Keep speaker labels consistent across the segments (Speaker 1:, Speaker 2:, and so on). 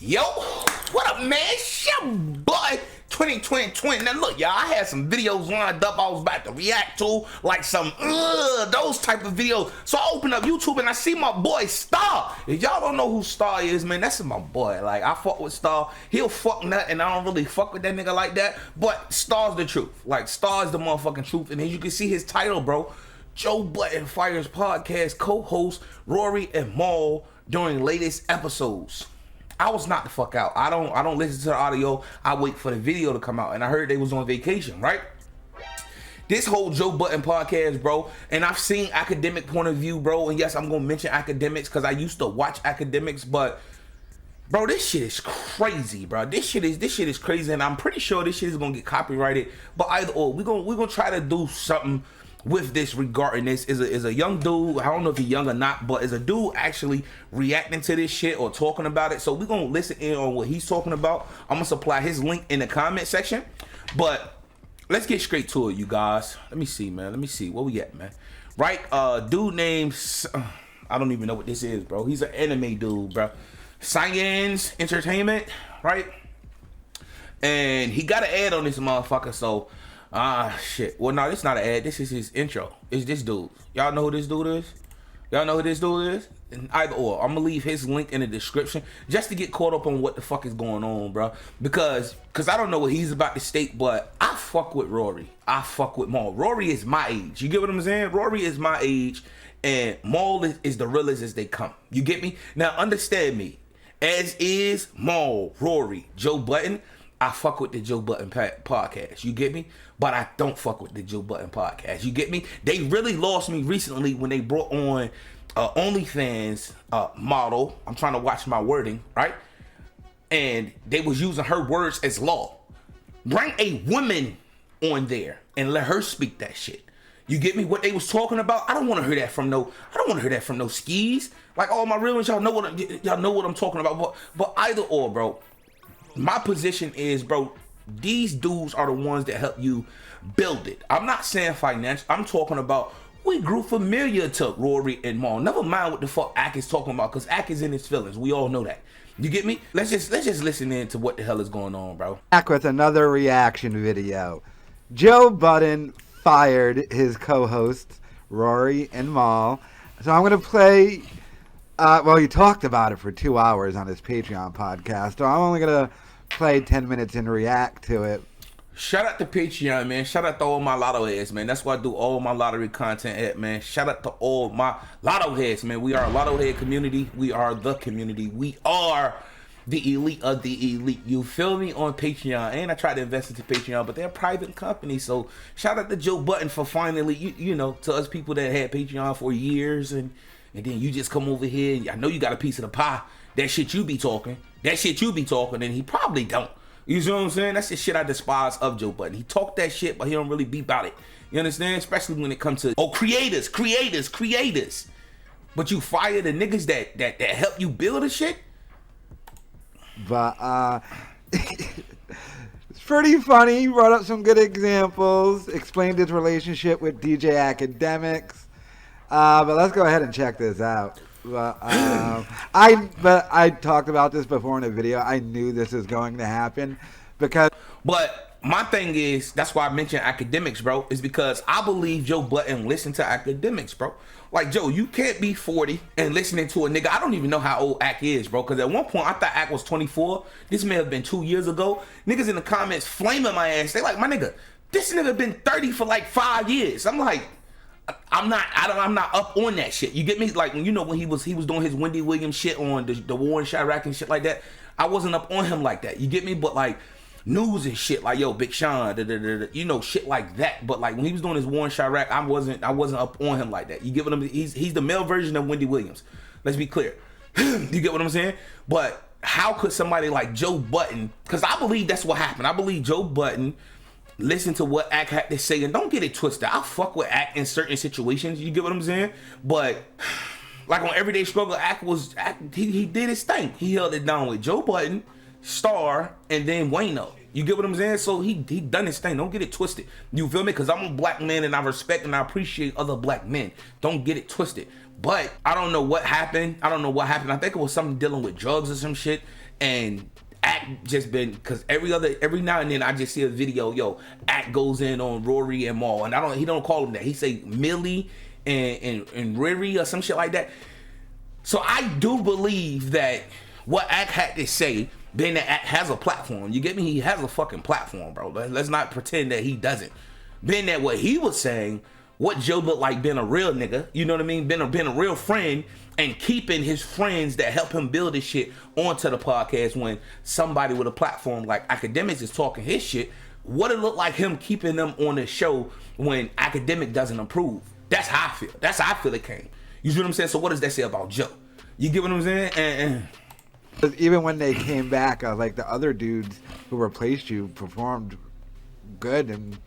Speaker 1: Yo, what up, man? It's your boy 2020. Now look, y'all, I had some videos lined up I was about to react to, like some those type of videos. So I open up YouTube and I see my boy Star. If y'all don't know who Star is, man, that's my boy. Like, I fuck with Star. He'll fuck nut, and I don't really fuck with that nigga like that. But Star's the truth. Like, Star's the motherfucking truth. And as you can see his title, bro, Joe Budden fires podcast co-host Rory and Mal during latest episodes. I was knocked the fuck out. I don't listen to the audio. I wait for the video to come out. And I heard they was on vacation, right? This whole Joe Budden podcast, bro, and I've seen academic point of view, bro. And yes, I'm gonna mention academics because I used to watch academics, but bro, this shit is crazy, bro. This shit is crazy, and I'm pretty sure this shit is gonna get copyrighted. But either or, we're gonna try to do something with this regarding this. Is a young dude, I don't know if he's young or not, but is a dude actually reacting to this shit or talking about it. So we're gonna listen in on what he's talking about. I'm gonna supply his link in the comment section. But let's get straight to it, you guys. Let me see, man. Let me see. Where we at, man? Right, dude named I don't even know what this is, bro. He's an anime dude, bro. Science Entertainment, right? And he got an ad on this motherfucker, so shit. Well, no, this is not an ad. This is his intro. It's this dude. Y'all know who this dude is? Y'all know who this dude is? And either or, I'm gonna leave his link in the description just to get caught up on what the fuck is going on, bro. Because I don't know what he's about to state, but I fuck with Rory. I fuck with Mal. Rory is my age. You get what I'm saying? Rory is my age, and Mal is the realest as they come. You get me? Now, understand me. As is Mal, Rory, Joe Budden, I fuck with the Joe Budden podcast. You get me? But I don't fuck with the Joe Budden podcast. You get me? They really lost me recently when they brought on OnlyFans model. I'm trying to watch my wording, right? And they was using her words as law. Bring a woman on there and let her speak that shit. You get me? What they was talking about? I don't want to hear that from no skis. Like, all my real ones, y'all know what I'm talking about. But either or, bro. My position is, bro, these dudes are the ones that help you build it. I'm not saying financial. I'm talking about we grew familiar to Rory and Mal. Never mind what the fuck Ak is talking about, because Ak is in his feelings. We all know that. You get me? Let's just listen in to what the hell is going on, bro.
Speaker 2: Back with another reaction video. Joe Budden fired his co-hosts Rory and Mal. So I'm gonna play. Well, he talked about it for 2 hours on his Patreon podcast. So I'm only gonna play 10 minutes and react to it.
Speaker 1: Shout out to Patreon, man. Shout out to all my lotto heads, man. That's why I do all my lottery content at, man. Shout out to all my lotto heads, man. We are a lotto head community. We are the community. We are the elite of the elite. You feel me? On Patreon. And I tried to invest into Patreon, but they're a private company. So shout out to Joe Budden for finally, you know, to us people that had Patreon for years, and then you just come over here and I know you got a piece of the pie. That shit you be talking. And he probably don't. You see what I'm saying? That's the shit I despise of Joe Budden. He talk that shit, but he don't really be about it. You understand? Especially when it comes to, creators. But you fire the niggas that help you build the shit?
Speaker 2: But, it's pretty funny. He brought up some good examples, explained his relationship with DJ Academics. But let's go ahead and check this out. But I talked about this before in a video. I knew this was going to happen because.
Speaker 1: But my thing is, that's why I mentioned academics, bro, is because I believe Joe Budden listened to academics, bro. Like, Joe, you can't be 40 and listening to a nigga. I don't even know how old Ak is, bro, because at one point I thought Ak was 24. This may have been 2 years ago. Niggas in the comments flaming my ass. They like, my nigga, this nigga been 30 for like 5 years. I'm like, I'm not up on that shit. You get me? Like, you know, when he was doing his Wendy Williams shit on the war in Chirac and shit like that, I wasn't up on him like that. You get me? But like news and shit, like, yo, Big Sean, you know, shit like that. But like when he was doing his war in Chirac, I wasn't up on him like that. You get what I'm saying? He's the male version of Wendy Williams. Let's be clear. You get what I'm saying? But how could somebody like Joe Budden? Because I believe that's what happened. I believe Joe Budden listen to what Ak had to say, and don't get it twisted. I fuck with Ak in certain situations. You get what I'm saying? But like on Everyday Struggle, he did his thing. He held it down with Joe Budden, Star, and then Wayno. You get what I'm saying? So he done his thing. Don't get it twisted. You feel me? Because I'm a black man and I respect and I appreciate other black men. Don't get it twisted. But I don't know what happened. I think it was something dealing with drugs or some shit. and Act just been, because every now and then I just see a video, yo, Act goes in on Rory and Maul, and he don't call him that. He say Millie and Riri or some shit like that. So I do believe that what Act had to say, being that Act has a platform, you get me? He has a fucking platform, bro. Let's not pretend that he doesn't. Being that what he was saying, what Joe looked like being a real nigga, you know what I mean? Being a real friend, and keeping his friends that help him build his shit onto the podcast when somebody with a platform like Academics is talking his shit. What it look like him keeping them on the show when Academic doesn't approve? That's how I feel. That's how I feel it came. You see what I'm saying? So what does that say about Joe? You get what I'm saying? And
Speaker 2: even when they came back, like the other dudes who replaced you performed good, and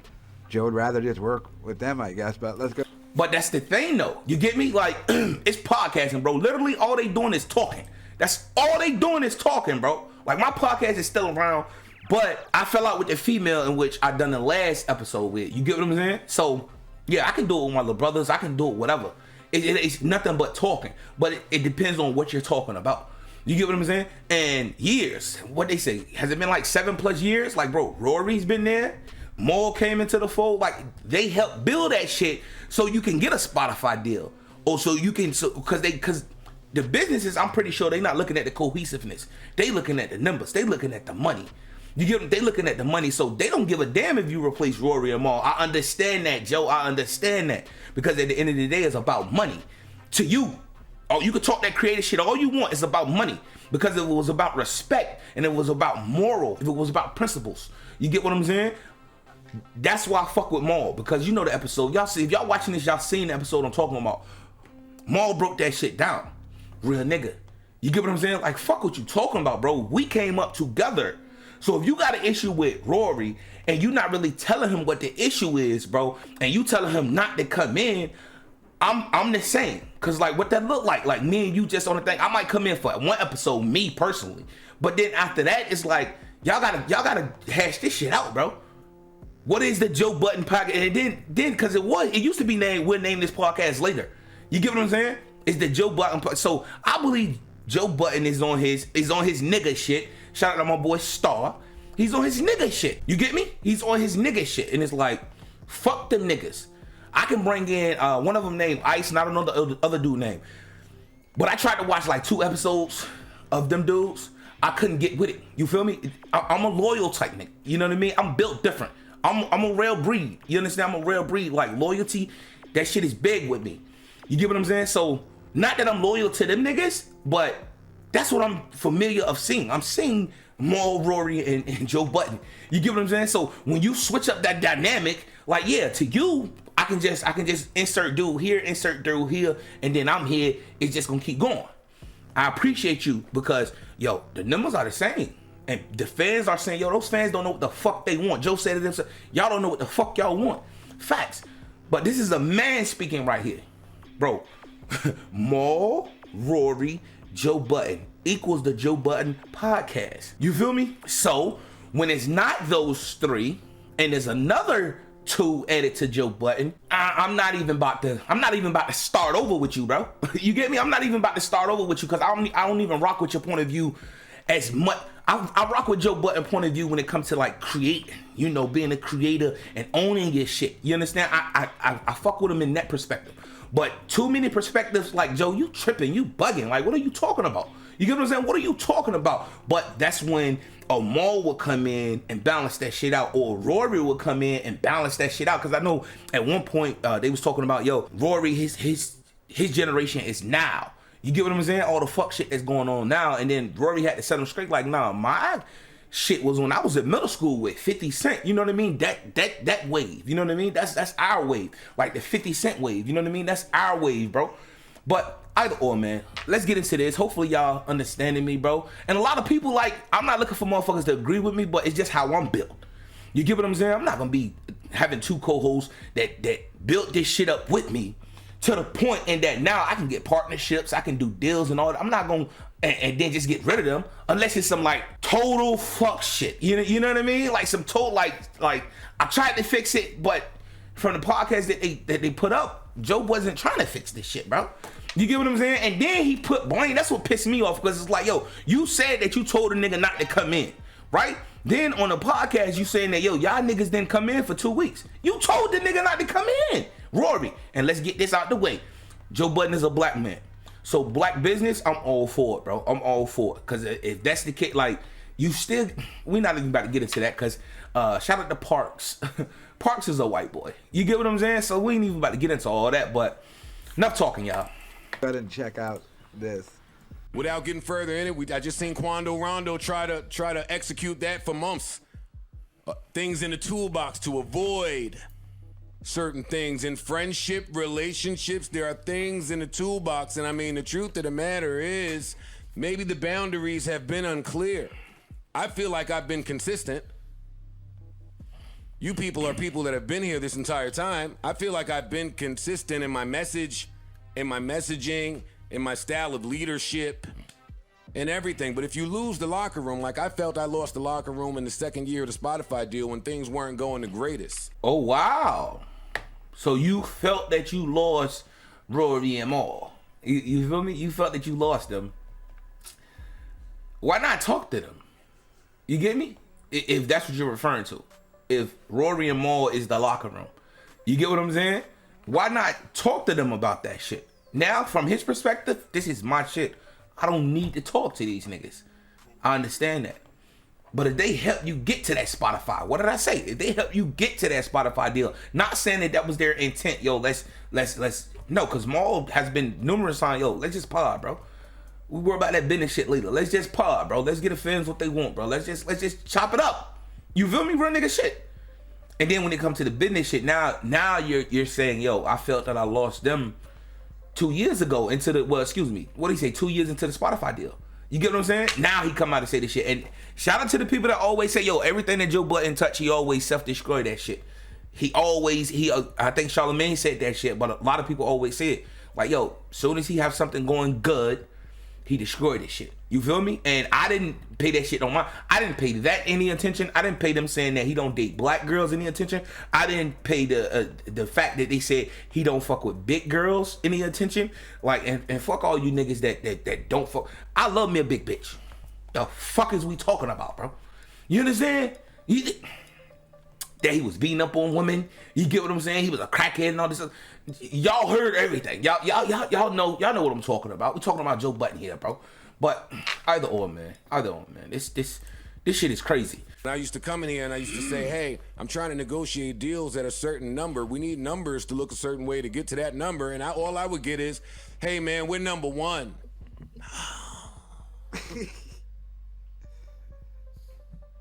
Speaker 2: Joe would rather just work with them, I guess. But let's go.
Speaker 1: But that's the thing, though. You get me? Like, it's podcasting, bro. Literally, all they doing is talking. That's all they doing is talking, bro. Like, my podcast is still around, but I fell out with the female in which I done the last episode with. You get what I'm saying? So, yeah, I can do it with my little brothers. I can do it whatever. It's nothing but talking. But it depends on what you're talking about. You get what I'm saying? And years. What they say? Has it been like 7+ years? Like, bro, Rory's been there. Maul came into the fold. Like, they helped build that shit so you can get a Spotify deal, or so you can, because the businesses, I'm pretty sure they not looking at the cohesiveness. They looking at the numbers. They looking at the money. You get, they looking at the money, so they don't give a damn if you replace Rory or Maul. I understand that, Joe. I understand that, because at the end of the day, it's about money. To you, oh, you could talk that creative shit all you want. It's about money, because if it was about respect and it was about moral, if it was about principles, you get what I'm saying? That's why I fuck with Maul, because you know the episode. Y'all see, if y'all watching this, y'all seen the episode I'm talking about. Maul broke that shit down. Real nigga. You get what I'm saying? Like, fuck what you talking about, bro. We came up together. So if you got an issue with Rory and you not really telling him what the issue is, bro, and you telling him not to come in, I'm the same. Cause like what that look like me and you just on the thing. I might come in for one episode, me personally. But then after that, it's like, y'all gotta hash this shit out, bro. What is the Joe Budden podcast? And then, cause it used to be named, we'll name this podcast later. You get what I'm saying? It's the Joe Budden podcast. So I believe Joe Budden is on his nigga shit. Shout out to my boy Star. He's on his nigga shit. You get me? He's on his nigga shit. And it's like, fuck them niggas. I can bring in one of them named Ice, and I don't know the other dude name. But I tried to watch like 2 episodes of them dudes. I couldn't get with it. You feel me? I'm a loyal type nigga. You know what I mean? I'm built different. I'm a rare breed. You understand? I'm a rare breed. Like, loyalty, that shit is big with me. You get what I'm saying? So, not that I'm loyal to them niggas, but that's what I'm familiar of seeing. I'm seeing Maul, Rory, and Joe Budden. You get what I'm saying? So, when you switch up that dynamic, like, yeah, to you, I can just insert dude here, insert dude here, and then I'm here. It's just gonna keep going. I appreciate you because, yo, the numbers are the same. And the fans are saying, yo, those fans don't know what the fuck they want. Joe said to them, y'all don't know what the fuck y'all want. Facts. But this is a man speaking right here. Bro, Maul, Rory, Joe Budden equals the Joe Budden podcast. You feel me? So, when it's not those 3, and there's another 2 added to Joe Budden, I'm not even about to start over with you, bro. You get me? I'm not even about to start over with you, because I don't even rock with your point of view as much. I rock with Joe Budden point of view when it comes to like creating, you know, being a creator and owning your shit. You understand? I fuck with him in that perspective. But too many perspectives, like, Joe, you tripping, you bugging. Like, what are you talking about? You get what I'm saying? What are you talking about? But that's when a Maul would come in and balance that shit out, or Rory would come in and balance that shit out. Because I know at one point they was talking about, yo, Rory, his generation is now. You get what I'm saying? All the fuck shit that's going on now. And then Rory had to set him straight, like, nah, my shit was when I was at middle school with 50 Cent. You know what I mean? That wave. You know what I mean? That's our wave. Like the 50 Cent wave. You know what I mean? That's our wave, bro. But either or, man. Let's get into this. Hopefully y'all understanding me, bro. And a lot of people, like, I'm not looking for motherfuckers to agree with me, but it's just how I'm built. You get what I'm saying? I'm not gonna be having 2 co-hosts that built this shit up with me, to the point in that now I can get partnerships, I can do deals and all that. I'm not gonna and then just get rid of them unless it's some like total fuck shit. You know what I mean? Like some total like I tried to fix it, but from the podcast that they put up, Joe wasn't trying to fix this shit, bro. You get what I'm saying? And then he put blame. That's what pissed me off, because it's like, yo, you said that you told a nigga not to come in, right? Then on the podcast, you saying that, yo, y'all niggas didn't come in for 2 weeks. You told the nigga not to come in, Rory. And let's get this out the way. Joe Budden is a black man. So black business, I'm all for it, bro. I'm all for it. Because if that's the case, like, you still, we're not even about to get into that, because shout out to Parks. Parks is a white boy. You get what I'm saying? So we ain't even about to get into all that, but enough talking, y'all.
Speaker 2: Go ahead and check out this.
Speaker 3: Without getting further in it, I just seen Quando Rondo try to execute that for months. Things in the toolbox to avoid certain things in friendship, relationships. There are things in the toolbox, and I mean, the truth of the matter is, maybe the boundaries have been unclear. I feel like I've been consistent. You people are people that have been here this entire time. I feel like I've been consistent in my message, in my messaging, in my style of leadership, and everything. But if you lose the locker room, like I felt I lost the locker room in the second year of the Spotify deal when things weren't going the greatest.
Speaker 1: Oh, wow. So you felt that you lost Rory and Maul. You feel me? You felt that you lost them. Why not talk to them? You get me? If that's what you're referring to. If Rory and Maul is the locker room. You get what I'm saying? Why not talk to them about that shit? Now, from his perspective, this is my shit. I don't need to talk to these niggas. I understand that. But if they help you get to that Spotify, what did I say? If they help you get to that Spotify deal, not saying that was their intent, yo, let's no, because Maul has been numerous times, yo, let's just pod, bro. We worry about that business shit later. Let's just pod, bro. Let's get the fans what they want, bro. Let's just chop it up. You feel me, real nigga shit? And then when it comes to the business shit, now you're saying, yo, I felt that I lost them 2 years ago into the, well, excuse me, what did he say, 2 years into the Spotify deal? You get what I'm saying? Now he come out and say this shit. And shout out to the people that always say, yo, everything that Joe Budden touch, he always self-destroy that shit. I think Charlamagne said that shit, but a lot of people always say it. Like, yo, soon as he have something going good, he destroyed this shit. You feel me? And I didn't pay that shit on my, I didn't pay that any attention. I didn't pay them saying that he don't date black girls any attention. I didn't pay the fact that they said he don't fuck with big girls any attention. Like, and fuck all you niggas that don't fuck. I love me a big bitch. The fuck is we talking about, bro? You understand? That he was beating up on women. You get what I'm saying? He was a crackhead and all this stuff. Y'all heard everything. Y'all know what I'm talking about. We're talking about Joe Budden here, bro. But either or, man. This shit is crazy.
Speaker 3: I used to come in here and I used to say, hey, I'm trying to negotiate deals at a certain number. We need numbers to look a certain way to get to that number. And all I would get is, hey, man, we're number one.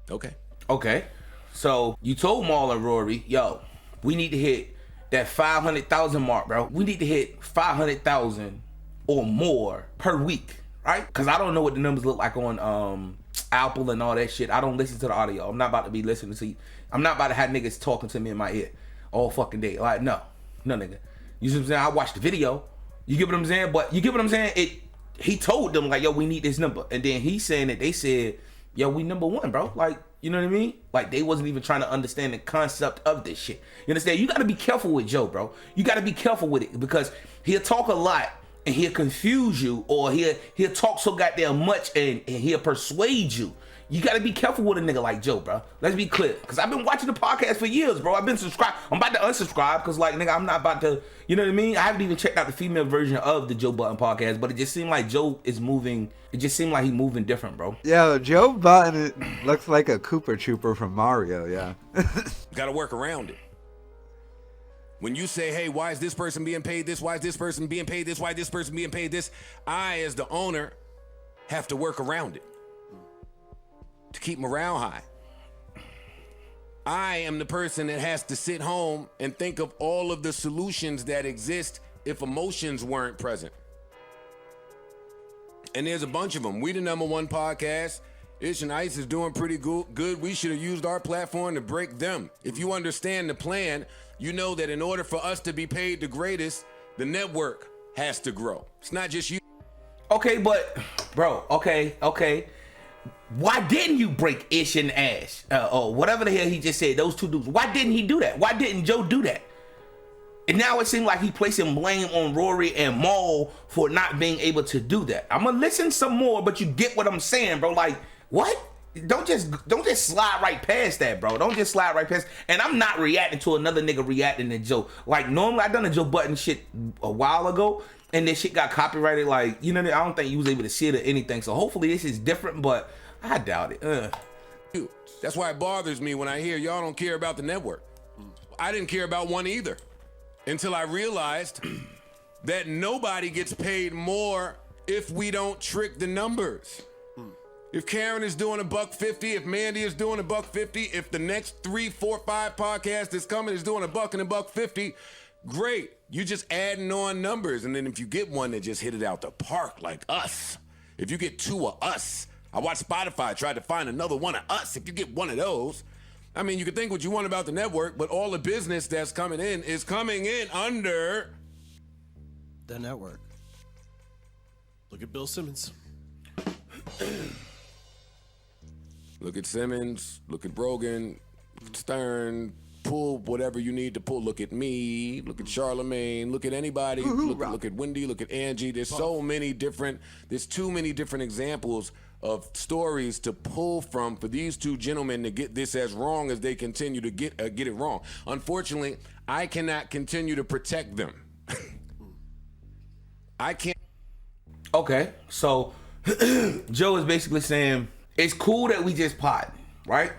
Speaker 1: Okay. So you told Maul and Rory, yo, we need to hit that 500,000 mark, bro. We need to hit 500,000 or more per week, right? Because I don't know what the numbers look like on Apple and all that shit. I don't listen to the audio. I'm not about to be listening to you. I'm not about to have niggas talking to me in my ear all fucking day. Like, no, nigga. You see what I'm saying? I watched the video. You get what I'm saying? But you get what I'm saying? He told them, like, yo, we need this number. And then he's saying that they said, yo, we number one, bro. Like, you know what I mean? Like, they wasn't even trying to understand the concept of this shit. You understand? You got to be careful with Joe, bro. You got to be careful with it because he'll talk a lot and he'll confuse you, or he'll talk so goddamn much and he'll persuade you. You got to be careful with a nigga like Joe, bro. Let's be clear. Because I've been watching the podcast for years, bro. I've been subscribed. I'm about to unsubscribe because, like, nigga, I'm not about to, you know what I mean? I haven't even checked out the female version of the Joe Budden podcast, but it just seemed like Joe is moving. It just seemed like he's moving different, bro.
Speaker 2: Yeah, Joe Budden looks like a Koopa Trooper from Mario, yeah.
Speaker 3: Got to work around it. When you say, hey, why is this person being paid this? Why is this person being paid this? Why is this person being paid this? I, as the owner, have to work around it to keep morale high. I am the person that has to sit home and think of all of the solutions that exist if emotions weren't present. And there's a bunch of them. We the number one podcast. Ish and Ice is doing pretty good. We should have used our platform to break them. If you understand the plan, you know that in order for us to be paid the greatest, the network has to grow. It's not just you.
Speaker 1: Okay, but, bro, okay. Why didn't you break Ish and Ash? Or whatever the hell he just said, those two dudes. Why didn't he do that? Why didn't Joe do that? And now it seems like he placing blame on Rory and Maul for not being able to do that. I'm gonna listen some more, but you get what I'm saying, bro. Like, what? Don't just slide right past that, bro. Don't just slide right past. And I'm not reacting to another nigga reacting to Joe. Like, normally I done a Joe Budden shit a while ago, and this shit got copyrighted. Like, you know, I don't think you was able to see it or anything. So hopefully this is different, but I doubt it.
Speaker 3: That's why it bothers me when I hear y'all don't care about the network. I didn't care about one either until I realized that nobody gets paid more if we don't trick the numbers. If Karen is doing $1.50, if Mandy is doing $1.50, if the next 3, 4, 5 podcast that's coming is doing $1 and $1.50, great. You just adding on numbers. And then if you get one that just hit it out the park like us, if you get 2 of us, I watched Spotify try to find another one of us. If you get one of those, I mean, you can think what you want about the network, but all the business that's coming in is coming in under
Speaker 4: the network. Look at Bill Simmons.
Speaker 3: Look at Simmons, look at Brogan, Stern, pull whatever you need to pull. Look at me, look at Charlemagne, look at anybody, look at Wendy, look at Angie. There's too many different examples of stories to pull from for these two gentlemen to get this as wrong as they continue to get it wrong. Unfortunately, I cannot continue to protect them. I can't.
Speaker 1: Okay, so Joe is basically saying it's cool that we just potting, right?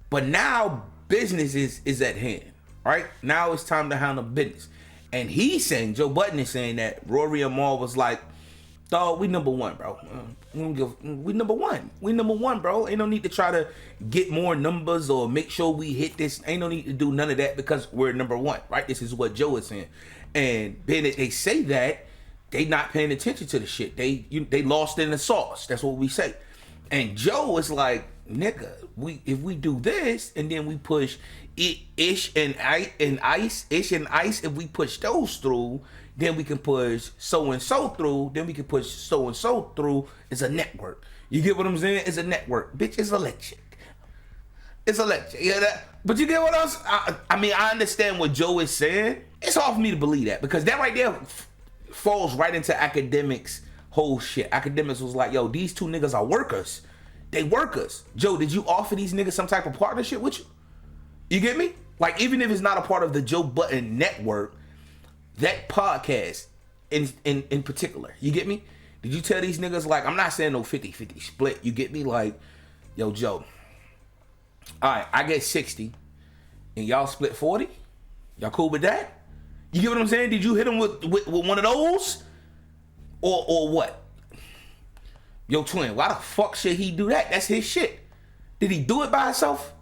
Speaker 1: But now business is at hand, right? Now it's time to handle business. And he's saying, Joe Budden is saying that Rory and Maul was like, dog, we number one, bro. We number one. We number one, bro. Ain't no need to try to get more numbers or make sure we hit this. Ain't no need to do none of that because we're number one, right? This is what Joe is saying. And being that they say that, they not paying attention to the shit. They lost in the sauce. That's what we say. And Joe is like, nigga, if we do this and then we push ish and ice, if we push those through, then we can push so and so through, then we can push so and so through. It's a network. You get what I'm saying? It's a network. Bitch, it's electric. It's electric. Yeah, that. But you get what else? I mean, I understand what Joe is saying. It's hard for me to believe that because that right there falls right into academics' whole shit. Academics was like, yo, these two niggas are workers. They workers. Joe, did you offer these niggas some type of partnership with you? You get me? Like, even if it's not a part of the Joe Budden network, that podcast in particular, you get me? Did you tell these niggas, like, I'm not saying no 50-50 split, you get me? Like, yo, Joe, all right, I get 60 and y'all split 40? Y'all cool with that? You get what I'm saying? Did you hit him with one of those? Or what? Yo, twin, why the fuck should he do that? That's his shit. Did he do it by himself?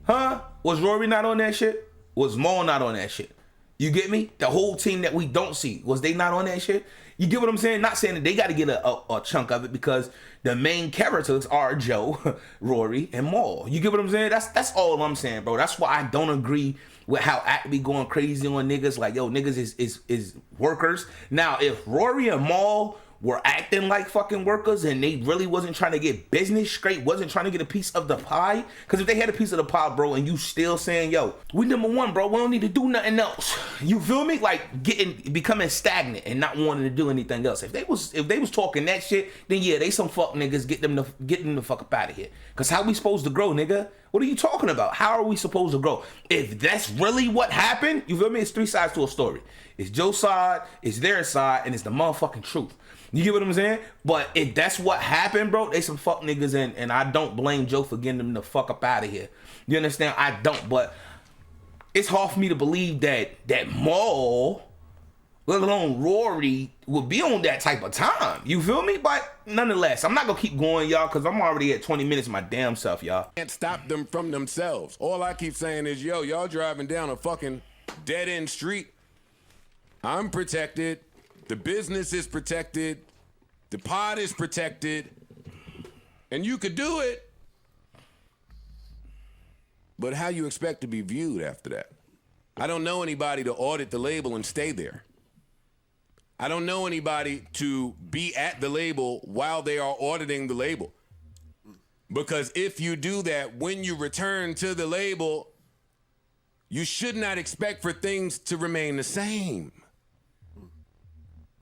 Speaker 1: Huh? Was Rory not on that shit? Was Maul not on that shit? You get me? The whole team that we don't see, was they not on that shit? You get what I'm saying? Not saying that they got to get a chunk of it because the main characters are Joe, Rory, and Maul. You get what I'm saying? That's all I'm saying, bro. That's why I don't agree with how Act be going crazy on niggas. Like, yo, niggas is workers. Now, if Rory and Maul were acting like fucking workers and they really wasn't trying to get business straight, wasn't trying to get a piece of the pie, because if they had a piece of the pie, bro, and you still saying, yo, we number one, bro, we don't need to do nothing else, you feel me? Like becoming stagnant and not wanting to do anything else. If they was talking that shit, then yeah, they some fuck niggas. Get them the fuck up out of here. Because how we supposed to grow, nigga? What are you talking about? How are we supposed to grow? If that's really what happened, you feel me? It's 3 sides to a story. It's Joe's side, it's their side, and it's the motherfucking truth. You get what I'm saying? But if that's what happened, bro, they some fuck niggas, and I don't blame Joe for getting them the fuck up out of here. You understand? I don't, but it's hard for me to believe that Maul, let alone Rory, would be on that type of time. You feel me? But nonetheless, I'm not gonna keep going, y'all, because I'm already at 20 minutes of my damn self, y'all.
Speaker 3: Can't stop them from themselves. All I keep saying is, yo, y'all driving down a fucking dead-end street. I'm protected. The business is protected. The pod is protected. And you could do it. But how you expect to be viewed after that? I don't know anybody to audit the label and stay there. I don't know anybody to be at the label while they are auditing the label. Because if you do that, when you return to the label, you should not expect for things to remain the same.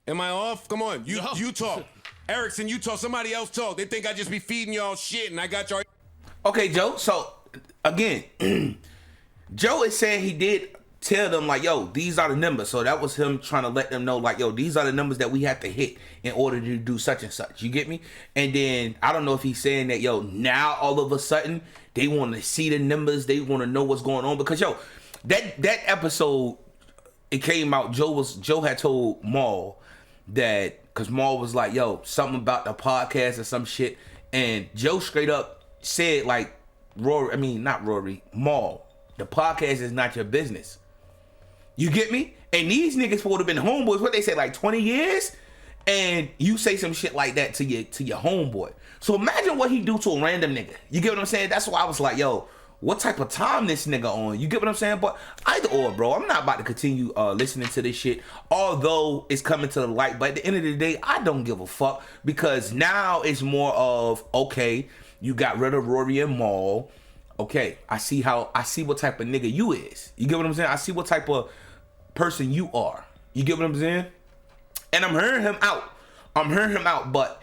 Speaker 3: Am I off? Come on, you talk. Erickson, you talk. Somebody else talk. They think I just be feeding y'all shit and I got y'all.
Speaker 1: Okay, Joe. So, again, Joe is saying he did tell them, like, yo, these are the numbers. So that was him trying to let them know, like, yo, these are the numbers that we have to hit in order to do such and such. You get me? And then, I don't know if he's saying that, yo, now all of a sudden, they want to see the numbers. They want to know what's going on. Because, yo, that episode, it came out, Joe had told Maul that, because Maul was like, yo, something about the podcast or some shit. And Joe straight up said, like, Maul, the podcast is not your business. You get me? And these niggas would have been homeboys, what they say, like 20 years? And you say some shit like that to your homeboy. So imagine what he do to a random nigga. You get what I'm saying? That's why I was like, yo, what type of time this nigga on? You get what I'm saying? But either or, bro, I'm not about to continue listening to this shit, although it's coming to the light. But at the end of the day, I don't give a fuck, because now it's more of, okay, you got rid of Rory and Maul. Okay, I see what type of nigga you is. You get what I'm saying? I see what type of person you are. You get what I'm saying? And I'm hearing him out. But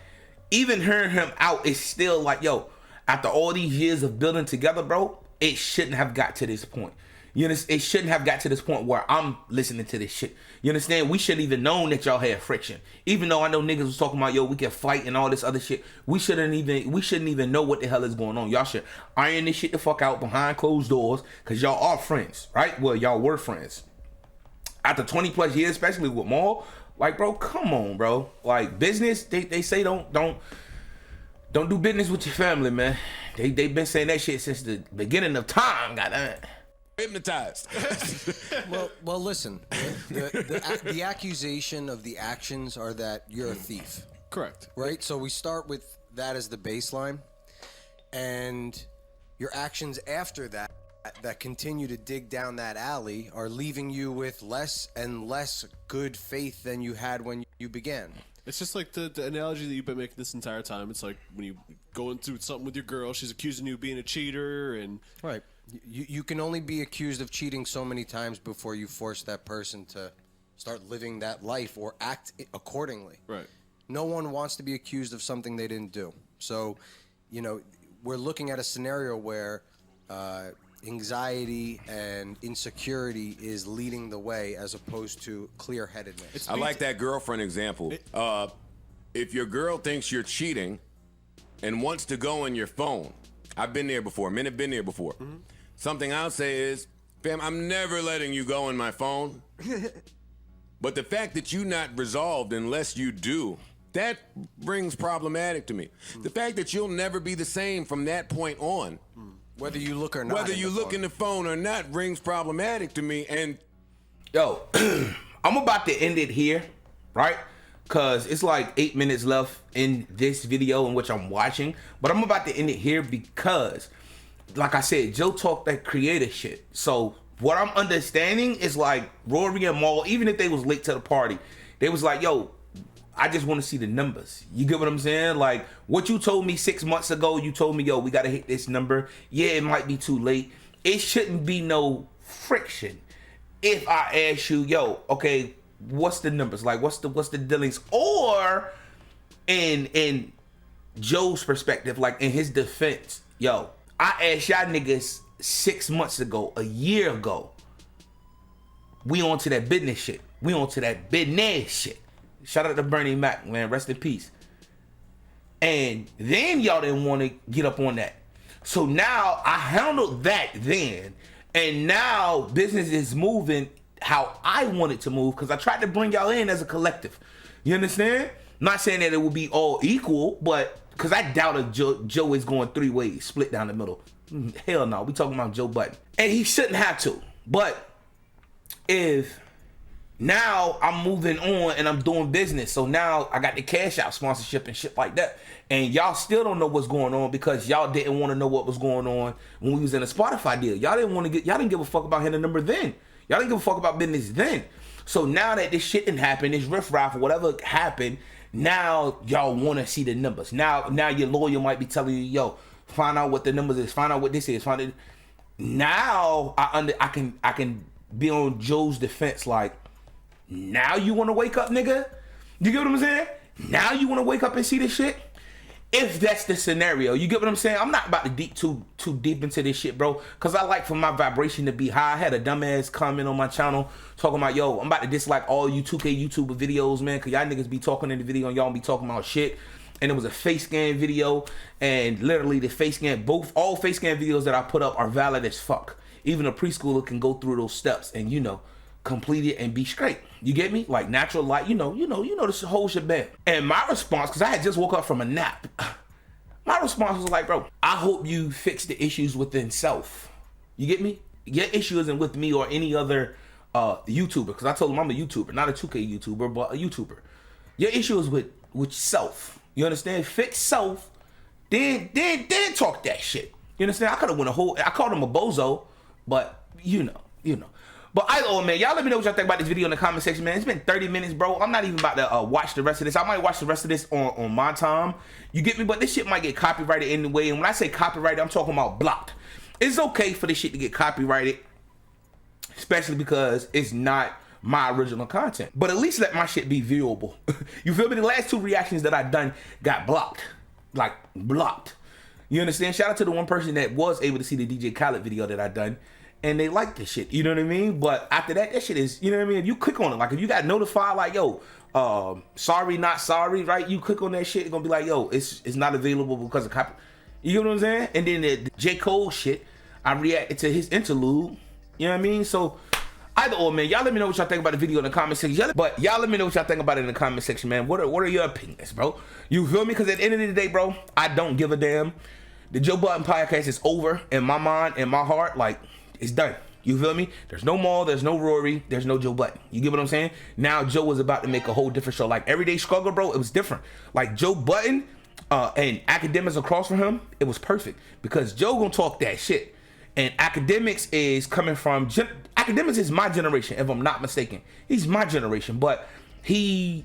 Speaker 1: even hearing him out is still like, yo, after all these years of building together, bro, it shouldn't have got to this point. You understand? It shouldn't have got to this point where I'm listening to this shit. You understand? We shouldn't even known that y'all had friction. Even though I know niggas was talking about, yo, we can fight and all this other shit. We shouldn't even know what the hell is going on. Y'all should iron this shit the fuck out behind closed doors, because y'all are friends, right? Well, y'all were friends. After 20 plus years, especially with Maul, like, bro, come on, bro. Like, business, they say don't do business with your family, man. They've been saying that shit since the beginning of time, goddamn.
Speaker 3: Hypnotized.
Speaker 5: well, listen. The accusation of the actions are that you're a thief.
Speaker 4: Correct.
Speaker 5: Right? So we start with that as the baseline. And your actions after that continue to dig down that alley are leaving you with less and less good faith than you had when you began.
Speaker 4: It's just like the analogy that you've been making this entire time. It's like when you go into something with your girl, she's accusing you of being a cheater, and
Speaker 5: right. You can only be accused of cheating so many times before you force that person to start living that life or act accordingly.
Speaker 4: Right.
Speaker 5: No one wants to be accused of something they didn't do. So, we're looking at a scenario where anxiety and insecurity is leading the way as opposed to clear-headedness.
Speaker 3: I like that girlfriend example. If your girl thinks you're cheating and wants to go on your phone, I've been there before. Men have been there before. Mm-hmm. Something I'll say is, fam, I'm never letting you go on my phone. But the fact that you're not resolved unless you do, that brings problematic to me. The fact that you'll never be the same from that point on.
Speaker 5: Whether you look or not.
Speaker 3: Whether you look in the phone or not rings problematic to me. And
Speaker 1: yo, I'm about to end it here, right? Because it's like 8 minutes left in this video in which I'm watching. But I'm about to end it here because, like I said, Joe talked that creator shit. So what I'm understanding is like Rory and Maul, even if they was late to the party, they was like, yo, I just want to see the numbers. You get what I'm saying? Like, what you told me 6 months ago, you told me, yo, we got to hit this number. Yeah, it might be too late. It shouldn't be no friction. If I ask you, yo, okay, what's the numbers? Like, what's the dealings? Or in Joe's perspective, like in his defense, yo, I asked y'all niggas 6 months ago, a year ago, we on to that business shit. We on to that business shit. Shout out to Bernie Mac, man. Rest in peace. And then y'all didn't want to get up on that. So now I handled that then. And now business is moving how I want it to move, because I tried to bring y'all in as a collective. You understand? Not saying that it will be all equal, but because I doubt if Joe is going 3 ways, split down the middle. Hell no. We talking about Joe Budden. And he shouldn't have to. But if now I'm moving on and I'm doing business, so now I got the cash out sponsorship and shit like that, and y'all still don't know what's going on because y'all didn't want to know what was going on when we was in a Spotify deal. Y'all didn't give a fuck about hitting the number then. Y'all didn't give a fuck about business then. So now that this shit didn't happen, this riffraff or whatever happened, now y'all want to see the numbers. Now your lawyer might be telling you, yo, find out what the numbers is, find out what this is, find it. now I can be on Joe's defense. Like, now you want to wake up, nigga? You get what I'm saying? Now you want to wake up and see this shit? If that's the scenario, you get what I'm saying? I'm not about to too deep into this shit, bro, because I like for my vibration to be high. I had a dumbass comment on my channel talking about, yo, I'm about to dislike all you 2K YouTuber videos, man, because y'all niggas be talking in the video and y'all be talking about shit. And it was a face scan video, and literally the face scan, all face scan videos that I put up are valid as fuck. Even a preschooler can go through those steps and, you know, complete it and be straight. You get me? Like natural light, you know this whole shebang. And my response, because I had just woke up from a nap, my response was like, bro, I hope you fix the issues within self. You get me? Your issue isn't with me or any other YouTuber, because I told him I'm a YouTuber, not a 2K YouTuber, but a YouTuber. Your issue is with self. You understand? Fix self, then talk that shit. You understand? I could have went I called him a bozo, but you know. But either way, man, y'all let me know what y'all think about this video in the comment section, man. It's been 30 minutes, bro. I'm not even about to watch the rest of this. I might watch the rest of this on my time. You get me? But this shit might get copyrighted anyway. And when I say copyrighted, I'm talking about blocked. It's okay for this shit to get copyrighted, especially because it's not my original content. But at least let my shit be viewable. You feel me? The last 2 reactions that I done got blocked. Like, blocked. You understand? Shout out to the one person that was able to see the DJ Khaled video that I done, and they like this shit, you know what I mean? But after that shit is, you know what I mean? If you click on it, like if you got notified, like, yo, sorry, not sorry, right? You click on that shit, it's gonna be like, yo, it's not available because of copy. You get what I'm saying? And then the J. Cole shit, I reacted to his interlude, you know what I mean? So, either or, man, y'all let me know what y'all think about the video in the comment section. But y'all let me know what y'all think about it in the comment section, man. What are your opinions, bro? You feel me? Because at the end of the day, bro, I don't give a damn. The Joe Budden podcast is over in my mind, in my heart, like, it's done. You feel me? There's no Maul, there's no Rory, there's no Joe Budden. You get what I'm saying? Now Joe was about to make a whole different show. Like Everyday Struggle, bro, it was different. Like Joe Budden and academics across from him, it was perfect. Because Joe gonna talk that shit. And academics is coming from, academics is my generation, if I'm not mistaken. He's my generation, but he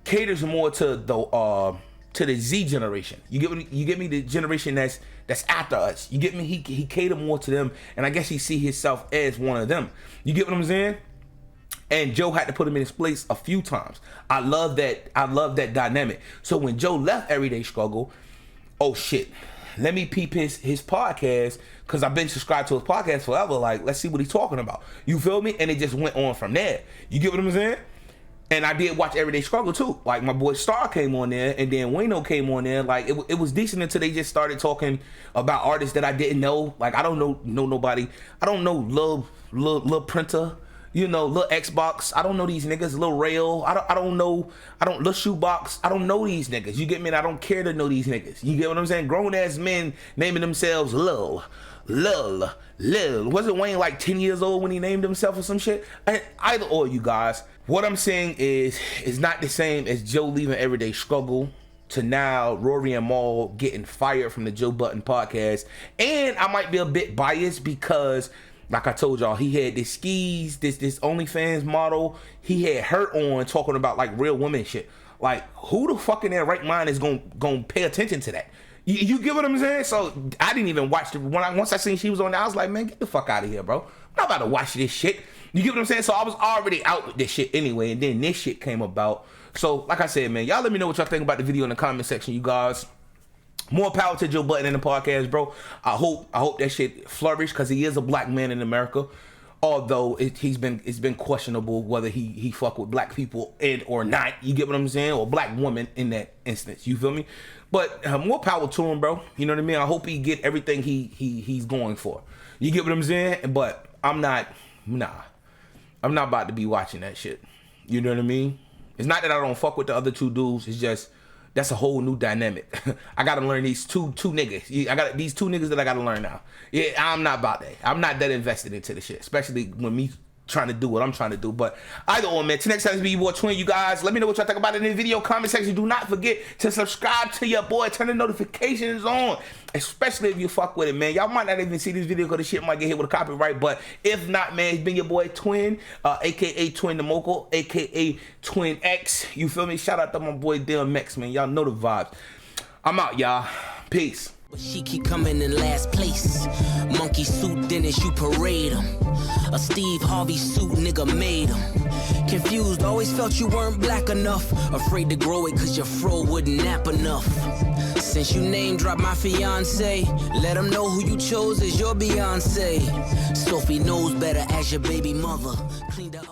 Speaker 1: caters more to the Z generation. You get me? The generation that's after us. You get me? He cater more to them, and I guess he see himself as one of them. You get what I'm saying? And Joe had to put him in his place a few times. I love that dynamic. So when Joe left Everyday Struggle, oh shit, let me peep his podcast, because I've been subscribed to his podcast forever. Like, let's see what he's talking about. You feel me? And it just went on from there. You get what I'm saying? And I did watch Everyday Struggle too. Like my boy Star came on there, and then Wayno came on there. Like it was decent until they just started talking about artists that I didn't know. Like I don't know nobody. I don't know Lil Printer, you know, Lil Xbox. I don't know these niggas. Lil Rail. I don't know Lil Shoebox. I don't know these niggas. You get me? And I don't care to know these niggas. You get what I'm saying? Grown ass men naming themselves Lil. Wasn't Wayne like 10 years old when he named himself or some shit? Either or, you guys. What I'm saying is not the same as Joe leaving Everyday Struggle to now Rory and Maul getting fired from the Joe Budden podcast. And I might be a bit biased because, like I told y'all, he had this skis, this OnlyFans model. He had her on talking about like real women shit. Like, who the fuck in their right mind is gonna pay attention to that? You get what I'm saying? So I didn't even watch once I seen she was on there, I was like, man, get the fuck out of here, bro. I'm not about to watch this shit. You get what I'm saying? So I was already out with this shit anyway, and then this shit came about. So like I said, man, y'all let me know what y'all think about the video in the comment section, you guys. More power to Joe Budden in the podcast, bro. I hope that shit flourish, because he is a black man in America. Although it's been questionable whether he fuck with black people or not. You get what I'm saying? Or black woman in that instance. You feel me? But more power to him, bro. You know what I mean? I hope he get everything he's going for. You get what I'm saying? But I'm not about to be watching that shit. You know what I mean? It's not that I don't fuck with the other 2 dudes. It's just that's a whole new dynamic. I gotta learn these two niggas. I got these 2 niggas that I gotta learn now. Yeah, I'm not about that. I'm not that invested into the shit, especially when me trying to do what I'm trying to do. But either way, man, till next time, it's be your boy Twin. You guys, let me know what y'all think about it in the video comment section. Do not forget to subscribe to your boy. Turn the notifications on, especially if you fuck with it, man. Y'all might not even see this video because the shit might get hit with a copyright. But if not, man, it's been your boy Twin, aka Twin the Mogul, aka Twin X. You feel me? Shout out to my boy DMX, man. Y'all know the vibes. I'm out, y'all. Peace.
Speaker 6: But she keep coming in last place. Monkey suit Dennis, you parade him. A Steve Harvey suit nigga made him. Confused, always felt you weren't black enough. Afraid to grow it cause your fro wouldn't nap enough. Since you name dropped my fiance, let him know who you chose as your Beyonce. Sophie knows better as your baby mother. Cleaned her up.